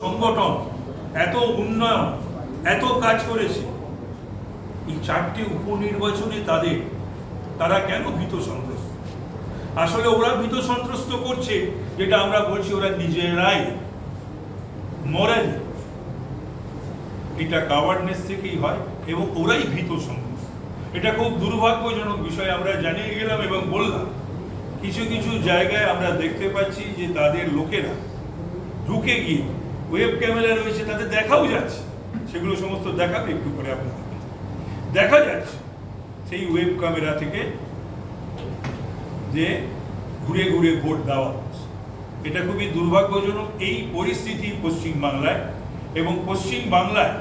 সংগঠন এত উন্নয়ন এত কাজ করেছে, এই 4টে উপনির্বাচনে তারা কেন ভীত সন্ত্রস্ত? আসলে ওরা ভীত সন্ত্রস্ত করছে, যেটা আমরা বলছি ওরা নিজেরাই মরেন, এটা কাভার্ডনেস থেকেই হয় এবং ওরাই ভীত সন্ত্রস্ত। এটা খুব দুর্ভাগ্যজনক বিষয়। আমরা জানিয়ে গেলাম এবং বললাম, কিছু কিছু জায়গায় আমরা দেখতে পাচ্ছি যে তাদের লোকেরা ঢুকে গিয়ে ওয়েব ক্যামেরা রয়েছে, তাদের দেখাও যাচ্ছে, সেগুলো সমস্ত দেখাবে একটু পরে আপনাদের। দেখা যাচ্ছে সেই ওয়েব ক্যামেরা থেকে যে ঘুরে ঘুরে ভোট দেওয়া হচ্ছে। এটা খুবই দুর্ভাগ্যজনক এই পরিস্থিতি পশ্চিম বাংলায়। এবং পশ্চিম বাংলায়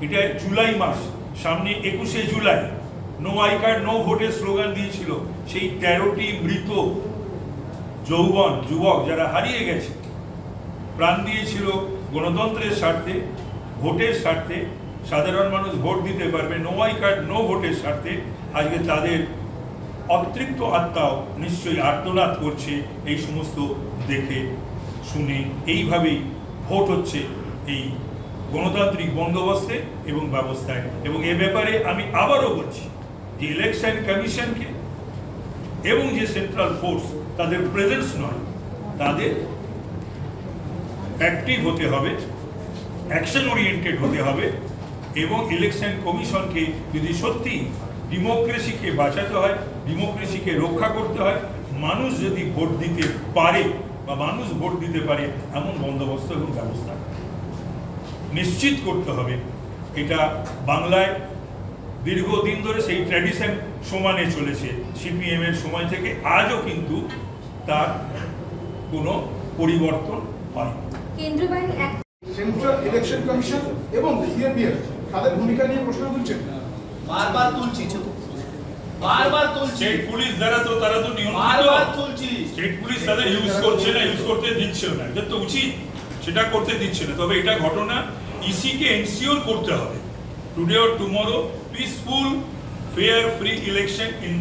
এটা জুলাই মাস, সামনে 21শে July no I card no ভোটের স্লোগান দিয়েছিল সেই 13টি মৃত যুবক যারা হারিয়ে গেছে, প্রাণ দিয়েছিল গণতন্ত্রের স্বার্থে, ভোটের স্বার্থে, সাধারণ মানুষ ভোট দিতে পারবে, নো আই কার্ড নো ভোটের স্বার্থে। আজকে তাদের অতৃপ্ত আত্মাও নিশ্চয়ই আর্তনাদ করছে এই সমস্ত দেখে শুনে। এইভাবেই ভোট হচ্ছে এই গণতান্ত্রিক বন্দোবস্তে এবং ব্যবস্থায়। এবং এ ব্যাপারে আমি আবারও বলছি যে ইলেকশন কমিশনকে এবং যে সেন্ট্রাল ফোর্স, তাদের প্রেজেন্স নয়, তাদের অ্যাক্টিভ হতে হবে, অ্যাকশন ওরিয়েন্টেড হতে হবে। এবং ইলেকশন কমিশনকে যদি সত্যি ডেমোক্রেসিকে বাঁচাতে হয়, ডেমোক্রেসিকে রক্ষা করতে হয়, মানুষ যদি ভোট দিতে পারে বা মানুষ ভোট দিতে পারে এমন বন্দোবস্ত এবং ব্যবস্থা নিশ্চিত করতে হবে। এটা বাংলায় দীর্ঘদিন ধরে সেই ট্র্যাডিশন সমানে চলেছে, সিপিএম এর সময় থেকে আজও কিন্তু তার কোনো পরিবর্তন হয়। সেন্ট্রাল ইলেকশন কমিশন এবং সিএবিএফ তাদের ভূমিকা নিয়ে প্রশ্ন তুলছেন, বারবার তুলছি। স্টেট পুলিশ তারা তো নিয়ন্ত্রিত, স্টেট পুলিশ তাদের ইউজ করছে না, ইউজ করতে দিচ্ছে না, এটা তো উচিত, সেটা করতে দিচ্ছে না। তবে এটা ঘটনা ইসিকে এনসিওর করতে হবে today or tomorrow peaceful fair free election in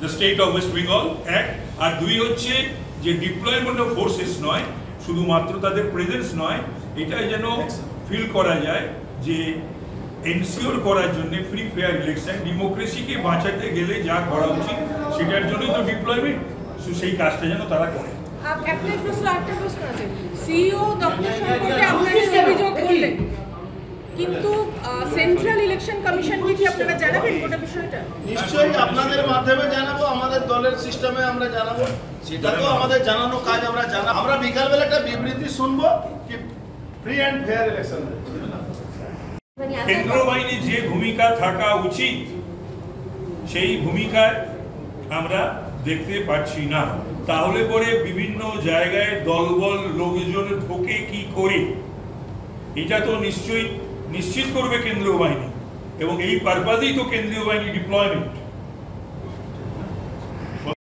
the state of West Bengal, এক। আর দুই হচ্ছে যে ডিপ্লয়মেন্ট অফ ফোর্সেস নয়, শুধুমাত্র তাদের প্রেজেন্স নয়, এটা যেন ফিল করা যায় যে এনসিওর করার জন্য ফ্রি ফেয়ার ইলেকশন, ডেমোক্রেসিকে বাঁচাতে গেলে যা করা উচিত সেটার জন্যই তো ডিপ্লয়মেন্ট, সেই কাজটা যেন তারা করে। কিন্তু সেন্ট্রাল ইলেকশন কমিশন কি আপনারা জানাবেন গোটা বিষয়টা? নিশ্চয়ই আপনাদের মাধ্যমে জানাবো, আমাদের দলের সিস্টেমে আমরা জানাবো, সেটা তো আমাদের জানানো কাজ। আমরা বিকালবেলা একটা বিবৃতি শুনবো কি ফ্রি অ্যান্ড ফেয়ার ইলেকশন। কেন্দ্র বাহিনীর যে ভূমিকা থাকা উচিত সেই ভূমিকায় আমরা দেখতে পাচ্ছি না। তাহলে পরে বিভিন্ন জায়গায় দলবল লোকজন ঢোকে কি করে, এটা তো নিশ্চয়ই নিশ্চিত করবে কেন্দ্রীয় বাহিনী, এবং এই পারপাজেই তো কেন্দ্রীয় বাহিনী ডিপ্লয়মেন্ট।